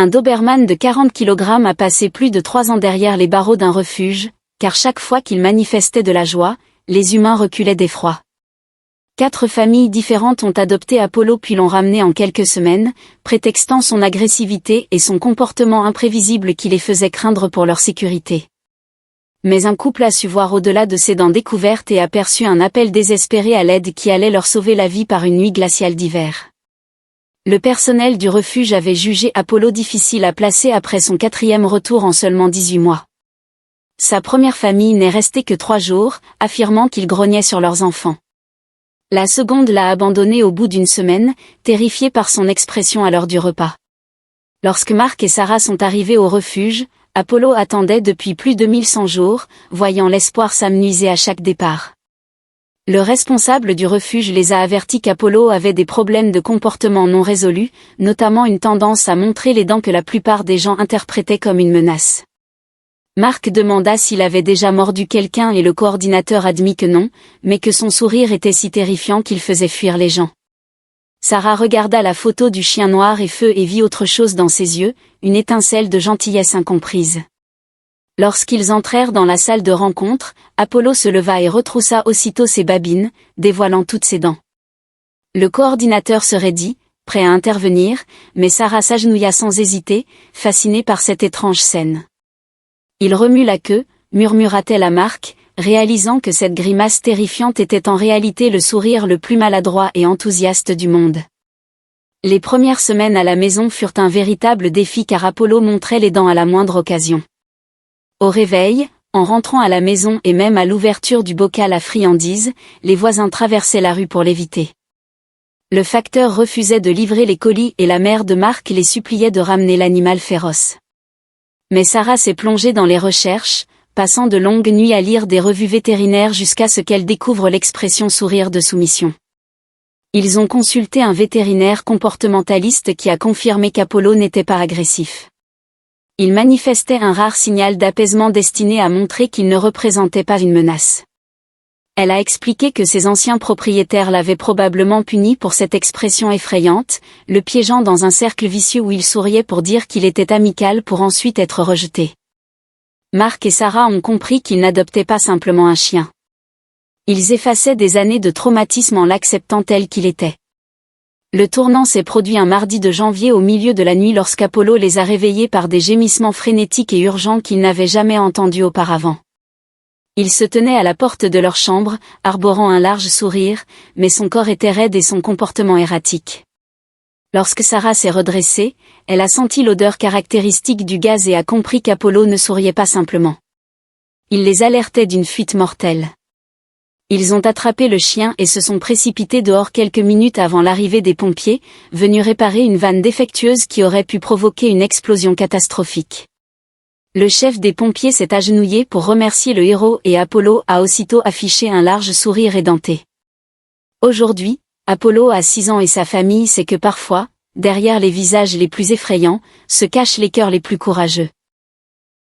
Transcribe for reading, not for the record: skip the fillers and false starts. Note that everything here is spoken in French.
Un Doberman de 40 kg a passé plus de 3 ans derrière les barreaux d'un refuge, car chaque fois qu'il manifestait de la joie, les humains reculaient d'effroi. 4 familles différentes ont adopté Apollo puis l'ont ramené en quelques semaines, prétextant son agressivité et son comportement imprévisible qui les faisait craindre pour leur sécurité. Mais un couple a su voir au-delà de ses dents découvertes et a perçu un appel désespéré à l'aide qui allait leur sauver la vie par une nuit glaciale d'hiver. Le personnel du refuge avait jugé Apollo difficile à placer après son 4e retour en seulement 18 mois. Sa première famille n'est restée que 3 jours, affirmant qu'ils grognaient sur leurs enfants. La seconde l'a abandonné au bout d'une semaine, terrifiée par son expression à l'heure du repas. Lorsque Mark et Sarah sont arrivés au refuge, Apollo attendait depuis plus de 1100 jours, voyant l'espoir s'amenuiser à chaque départ. Le responsable du refuge les a avertis qu'Apollo avait des problèmes de comportement non résolus, notamment une tendance à montrer les dents que la plupart des gens interprétaient comme une menace. Mark demanda s'il avait déjà mordu quelqu'un et le coordinateur admit que non, mais que son sourire était si terrifiant qu'il faisait fuir les gens. Sarah regarda la photo du chien noir et feu et vit autre chose dans ses yeux, une étincelle de gentillesse incomprise. Lorsqu'ils entrèrent dans la salle de rencontre, Apollo se leva et retroussa aussitôt ses babines, dévoilant toutes ses dents. Le coordinateur se raidit, prêt à intervenir, mais Sarah s'agenouilla sans hésiter, fascinée par cette étrange scène. Il remue la queue, murmura-t-elle à Mark, réalisant que cette grimace terrifiante était en réalité le sourire le plus maladroit et enthousiaste du monde. Les premières semaines à la maison furent un véritable défi car Apollo montrait les dents à la moindre occasion. Au réveil, en rentrant à la maison et même à l'ouverture du bocal à friandises, les voisins traversaient la rue pour l'éviter. Le facteur refusait de livrer les colis et la mère de Mark les suppliait de ramener l'animal féroce. Mais Sarah s'est plongée dans les recherches, passant de longues nuits à lire des revues vétérinaires jusqu'à ce qu'elle découvre l'expression sourire de soumission. Ils ont consulté un vétérinaire comportementaliste qui a confirmé qu'Apollo n'était pas agressif. Il manifestait un rare signal d'apaisement destiné à montrer qu'il ne représentait pas une menace. Elle a expliqué que ses anciens propriétaires l'avaient probablement puni pour cette expression effrayante, le piégeant dans un cercle vicieux où il souriait pour dire qu'il était amical pour ensuite être rejeté. Mark et Sarah ont compris qu'ils n'adoptaient pas simplement un chien. Ils effaçaient des années de traumatisme en l'acceptant tel qu'il était. Le tournant s'est produit un mardi de janvier au milieu de la nuit lorsqu'Apollo les a réveillés par des gémissements frénétiques et urgents qu'ils n'avaient jamais entendus auparavant. Il se tenait à la porte de leur chambre, arborant un large sourire, mais son corps était raide et son comportement erratique. Lorsque Sarah s'est redressée, elle a senti l'odeur caractéristique du gaz et a compris qu'Apollo ne souriait pas simplement. Il les alertait d'une fuite mortelle. Ils ont attrapé le chien et se sont précipités dehors quelques minutes avant l'arrivée des pompiers, venus réparer une vanne défectueuse qui aurait pu provoquer une explosion catastrophique. Le chef des pompiers s'est agenouillé pour remercier le héros et Apollo a aussitôt affiché un large sourire édenté. Aujourd'hui, Apollo a 6 ans et sa famille sait que parfois, derrière les visages les plus effrayants, se cachent les cœurs les plus courageux.